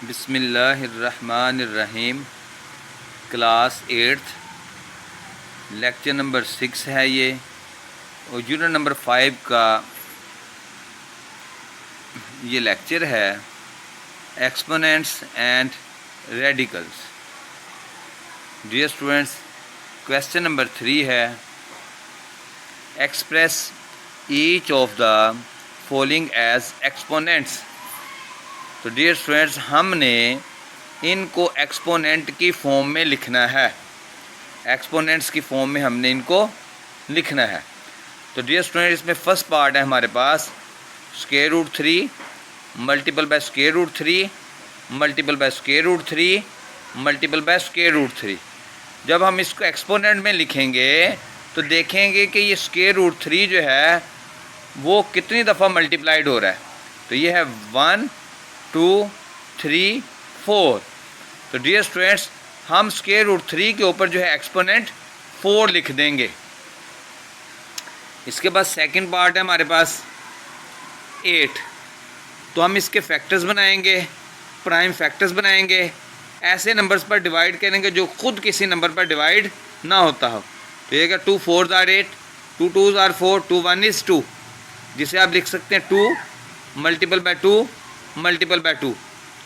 बिस्मिल्लाहिर्रहमानिर्रहीम। Class 8th lecture number 6 है ये, और यूनिट नंबर 5 का ये लेक्चर है exponents and radicals. Dear students, question number 3 है express each of the following as exponents. तो डियर स्टूडेंट्स, हमने इनको एक्सपोनेंट की फॉर्म में लिखना है, एक्सपोनेंट्स की फॉर्म में हमने इनको लिखना है। तो डियर स्टूडेंट, इसमें फर्स्ट पार्ट है हमारे पास square root 3 multiple by square root 3 multiple by square root 3 multiple by square root 3। जब हम इसको एक्सपोनेंट में लिखेंगे तो देखेंगे कि ये स्क्वायर रूट 3 जो है वो कितनी दफ़ा मल्टीप्लाइड हो रहा है। तो ये है 1 2 3 4। तो डियर स्टूडेंट्स, हम स्क्वायर रूट 3 के ऊपर जो है एक्सपोनेंट 4 लिख देंगे। इसके बाद सेकंड पार्ट है हमारे पास 8। तो हम इसके फैक्टर्स बनाएंगे, प्राइम फैक्टर्स बनाएंगे, ऐसे नंबर्स पर डिवाइड करेंगे जो खुद किसी नंबर पर डिवाइड ना होता हो। तो ये क्या 2 4s are 8, 2 2s are 4, 2 1 is 2, जिसे आप लिख सकते हैं 2 मल्टीपल बाय 2 मल्टीपल बाय 2।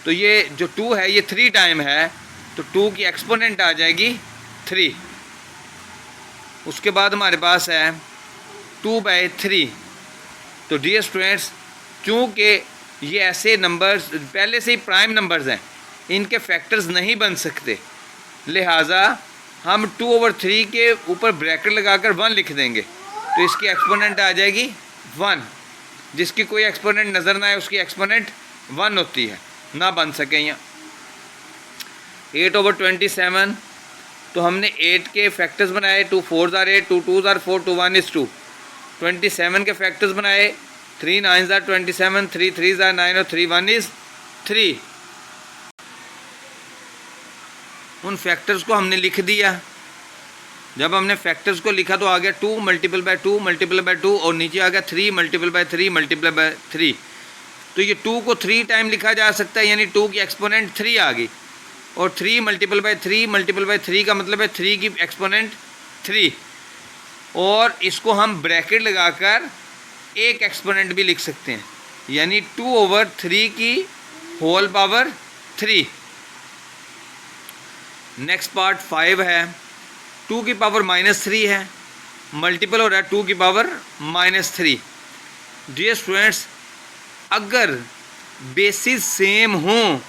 तो ये जो 2 है ये 3 टाइम है, तो 2 की एक्सपोनेंट आ जाएगी 3। उसके बाद हमारे पास है 2 बाय 3। तो डियर स्टूडेंट्स, चूँकि ये ऐसे नंबर्स पहले से ही प्राइम नंबर्स हैं, इनके फैक्टर्स नहीं बन सकते, लिहाजा हम 2/3 के ऊपर ब्रैकेट लगाकर 1 लिख देंगे। तो इसकी एक्सपोनेंट आ जाएगी 1। जिसकी कोई एक्सपोनेंट नज़र ना आए उसकी एक्सपोनेंट 1 होती है, ना बन सके यहाँ। 8/27। तो हमने 8 के फैक्टर्स बनाए, 2 4s are 8, 2 2s are 4, 2 1 is 2। 27 के फैक्टर्स बनाए, 3 9s are 27, 3 3s are 9 और 3 1 is 3। उन फैक्टर्स को हमने लिख दिया। जब हमने फैक्टर्स को लिखा तो आ गया 2 मल्टीपल बाय 2 मल्टीपल बाय 2, और नीचे आ गया 3 मल्टीपल बाय 3 मल्टीपल बाय 3। तो ये 2 को 3 टाइम लिखा जा सकता है, यानी 2 की एक्सपोनेंट 3 आ गई, और 3 मल्टीपल बाय 3 मल्टीपल बाय 3 का मतलब है 3 की एक्सपोनेंट 3। और इसको हम ब्रैकेट लगाकर एक एक्सपोनेंट भी लिख सकते हैं, यानी 2/3 की होल पावर 3। नेक्स्ट पार्ट 5 है, 2 की पावर -3 है, मल्टीपल हो रहा है 2 की पावर -3। डियर स्टूडेंट्स, अगर बेसिस सेम हों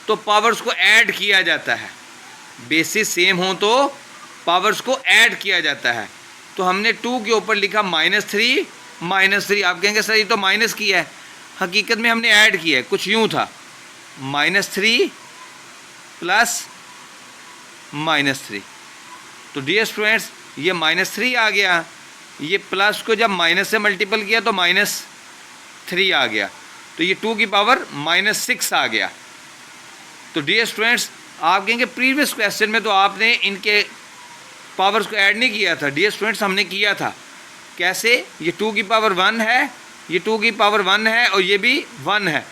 तो पावर्स को ऐड किया जाता है, बेसिस सेम हों तो पावर्स को ऐड किया जाता है। तो हमने 2 के ऊपर लिखा -3 -3। आप कहेंगे सर ये तो माइनस किया है, हकीकत में हमने ऐड किया है, कुछ यूँ था -3 प्लस -3। तो डियर स्टूडेंट्स, ये -3 आ गया, ये प्लस को जब माइनस से मल्टीपल किया तो -3 आ गया, तो ये 2 की पावर -6 आ गया। तो डियर स्टूडेंट्स, आप कहेंगे प्रीवियस क्वेश्चन में तो आपने इनके पावर्स को ऐड नहीं किया था। डियर स्टूडेंट्स, हमने किया था। कैसे? ये 2 की पावर 1 है, ये 2 की पावर 1 है, और ये भी 1 है।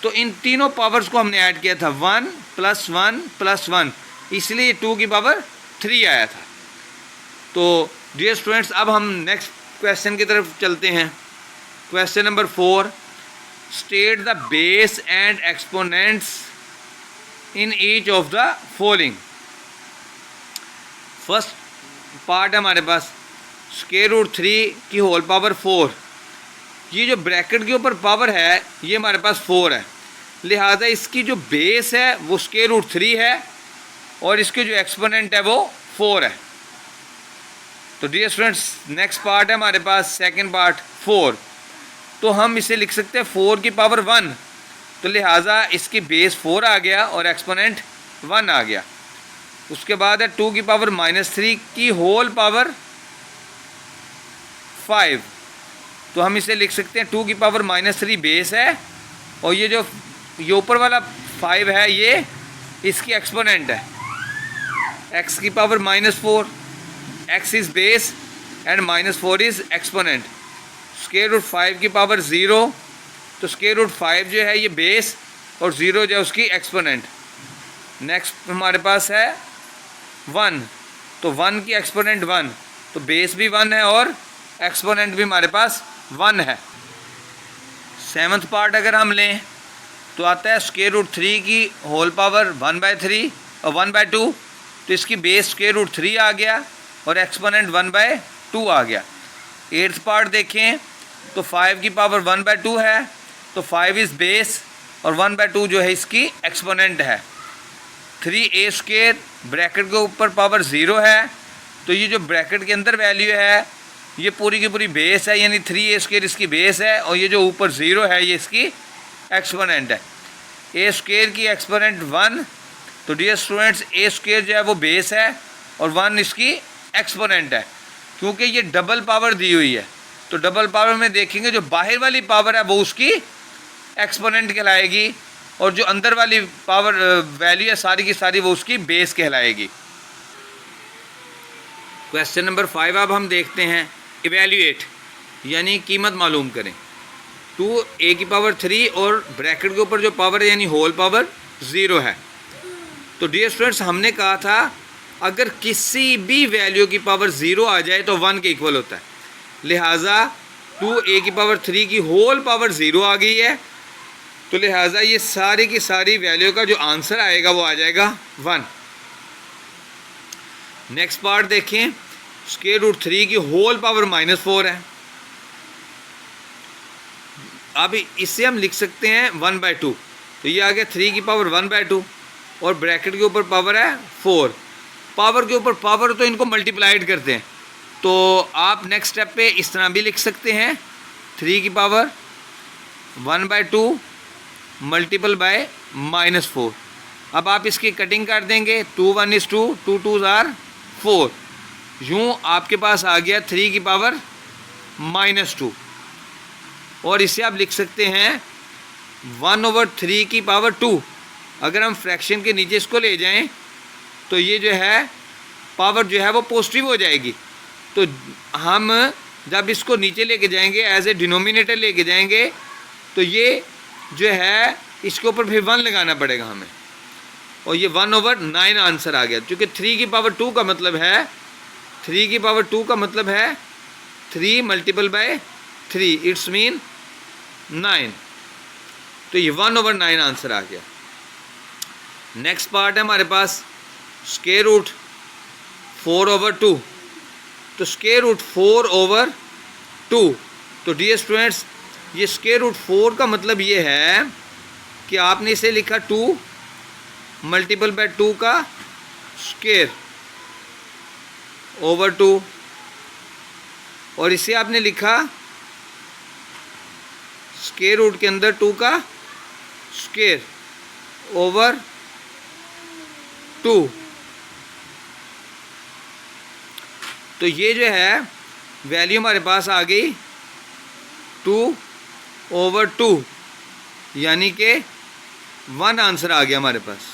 तो इन तीनों पावर्स को हमने ऐड किया था, 1 + 1 + 1, इसलिए ये 2 की पावर 3 आया था। तो डियर स्टूडेंट्स, अब हम नेक्स्ट क्वेश्चन की तरफ चलते हैं। Question number 4, state the base and exponents in each of the following. First part है हमारे पास स्क्वायर रूट 3 की होल पावर 4। ये जो ब्रैकेट के ऊपर पावर है ये हमारे पास 4 है, लिहाजा इसकी जो बेस है वो स्क्वायर रूट 3 है, और इसके जो एक्सपोनेंट है वो 4 है। तो डियर स्टूडेंट्स, नेक्स्ट पार्ट है हमारे पास सेकंड पार्ट 4। तो हम इसे लिख सकते हैं 4 की पावर 1, तो लिहाजा इसकी बेस 4 आ गया और एक्सपोनेंट 1 आ गया। उसके बाद है 2 की पावर -3 की होल पावर 5। तो हम इसे लिख सकते हैं 2 की पावर -3 बेस है, और ये जो ये ऊपर वाला 5 है ये इसकी एक्सपोनेंट है, x की power -4। x is base and -4 is exponent. Square root 5 की पावर 0, तो स्क्वायर रूट 5 जो है ये बेस और 0 जो है उसकी एक्सपोनेंट। नेक्स्ट हमारे पास है 1, तो 1 की एक्सपोनेंट 1, तो बेस भी 1 है और एक्सपोनेंट भी हमारे पास 1 है। 7th पार्ट अगर हम लें तो आता है स्क्वायर रूट 3 की होल पावर 1/3 और 1/2, तो इसकी बेस स्क्वायर रूट 3 आ गया और एक्सपोनेंट 1/2 आ गया। 8th पार्ट देखें तो 5 की पावर 1/2 है, तो 5 इज़ बेस और 1/2 जो है इसकी एक्सपोनेंट है। 3a² ब्रैकेट के ऊपर पावर 0 है, तो ये जो ब्रैकेट के अंदर वैल्यू है ये पूरी की पूरी बेस है, यानी 3a² इसकी बेस है और ये जो ऊपर 0 है ये इसकी एक्सपोनेंट है। a² की एक्सपोनेंट 1, तो डियर स्टूडेंट्स a² जो है वो बेस है और 1 इसकी एक्सपोनेंट है। क्योंकि ये डबल पावर दी हुई है, तो डबल पावर में देखेंगे जो बाहर वाली पावर है वो उसकी एक्सपोनेंट कहलाएगी और जो अंदर वाली पावर वैल्यू है सारी की सारी वो उसकी बेस कहलाएगी। क्वेश्चन नंबर 5 अब हम देखते हैं, इवेल्यूएट यानी कीमत मालूम करें। 2a³ और ब्रैकेट के ऊपर जो पावर है यानी होल पावर 0 है। तो डियर स्टूडेंट्स हमने कहा था अगर किसी भी वैल्यू की पावर 0 आ जाए तो 1 के इक्वल होता है, लिहाजा 2a³ की होल पावर 0 आ गई है, तो लिहाजा ये सारी की सारी वैल्यू का जो आंसर आएगा वो आ जाएगा 1। नेक्स्ट पार्ट देखें, स्क्वायर रूट 3 की होल पावर -4 है। अब इससे हम लिख सकते हैं 1/2, तो ये आ गया 3 की पावर 1/2 और ब्रैकेट के ऊपर पावर है 4। पावर के ऊपर पावर तो इनको मल्टीप्लाइड करते हैं, तो आप नेक्स्ट स्टेप पे इस तरह भी लिख सकते हैं 3 की पावर 1/2 मल्टीपल बाय -4। अब आप इसकी कटिंग कर देंगे, 2 1 is 2, 2 2s are 4, यूँ आपके पास आ गया 3 की पावर -2 और इसे आप लिख सकते हैं 1/3 की पावर 2। अगर हम फ्रैक्शन के नीचे इसको ले जाएं तो ये जो है पावर जो है वो पॉजिटिव हो जाएगी, तो हम जब इसको नीचे लेके जाएंगे एज ए डिनोमिनेटर लेके जाएंगे तो ये जो है इसके ऊपर फिर 1 लगाना पड़ेगा हमें और ये 1/9 आंसर आ गया। क्योंकि 3 की पावर 2 का मतलब है 3 की पावर 2 का मतलब है 3 मल्टीपल बाय 3, इट्स मीन 9, तो ये 1/9 आंसर आ गया। नेक्स्ट पार्ट है हमारे पास स्क्वायर रूट 4/2, तो स्क्वायर रूट 4/2, तो डियर स्टूडेंट्स ये स्क्वायर रूट 4 का मतलब ये है कि आपने इसे लिखा 2 मल्टीपल बाय 2 का स्क्वायर ओवर 2 और इसे आपने लिखा स्क्वायर रूट के अंदर 2 का स्क्वायर ओवर 2। तो ये जो है वैल्यू हमारे पास आ गई 2/2, यानी कि 1 आंसर आ गया हमारे पास।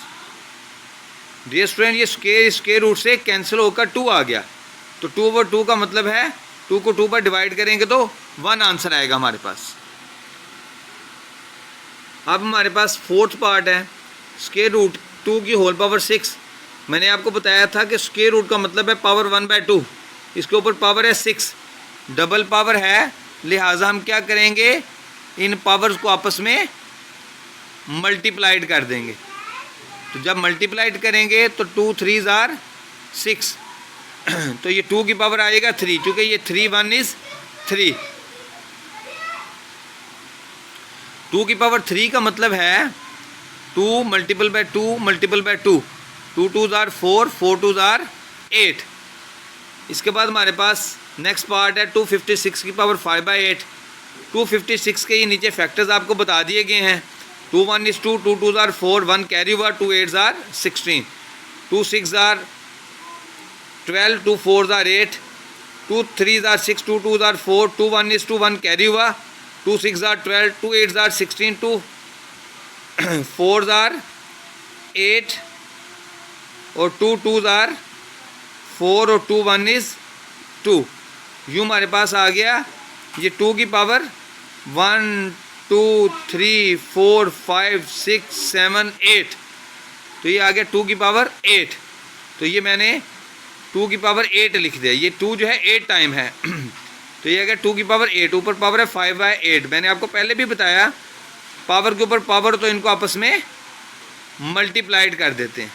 डियर स्टूडेंट ये स्क्वायर रूट से कैंसिल होकर 2 आ गया, तो 2/2 का मतलब है 2 को 2 पर डिवाइड करेंगे तो 1 आंसर आएगा हमारे पास। अब हमारे पास 4th पार्ट है स्क्वायर रूट 2 की होल पावर 6। मैंने आपको बताया था कि स्क्वायर रूट का मतलब है पावर 1/2, इसके ऊपर पावर है 6, डबल पावर है, लिहाजा हम क्या करेंगे इन पावर्स को आपस में मल्टीप्लाइड कर देंगे। तो जब मल्टीप्लाइड करेंगे तो 2 3s are 6, तो ये 2 की पावर आएगा 3, क्योंकि ये 3 1 is 3। 2 की पावर 3 का मतलब है 2 multiple bye 2 multiple bye 2, 2 2s are 4, 4 2s are 8। इसके बाद हमारे पास नेक्स्ट पार्ट है 256 की पावर 5/8। 256 के ये नीचे फैक्टर्स आपको बता दिए गए हैं, 2 1 is 2, 2 2s are 4, 1 कैरी हुआ, 2 8s are 16, 2 6s are 12, 2 4s are 8, 2 3s are 6, 2 2s are 4, 2 1 is 2, 1 carry हुआ, 2 6s are 12, 2 8s are 16, 2 4s are 8 और 2 2s are 4 और 2 1 is 2। यूँ हमारे पास आ गया ये 2 की पावर 1 2 3 4 5 6 7 8, तो ये आ गया 2 की पावर 8। तो ये मैंने 2 की पावर 8 लिख दिया, ये 2 जो है 8 टाइम है तो ये आ गया 2 की पावर 8, ऊपर पावर है 5/8। मैंने आपको पहले भी बताया पावर के ऊपर पावर तो इनको आपस में मल्टीप्लाइड कर देते हैं।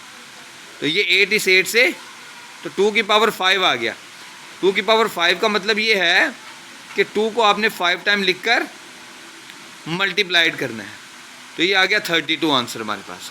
तो ये 8 इस 8 से, तो 2 की पावर 5 आ गया। 2 की पावर 5 का मतलब ये है कि 2 को आपने 5 टाइम लिखकर मल्टीप्लाइड करना है। तो ये आ गया 32 आंसर हमारे पास।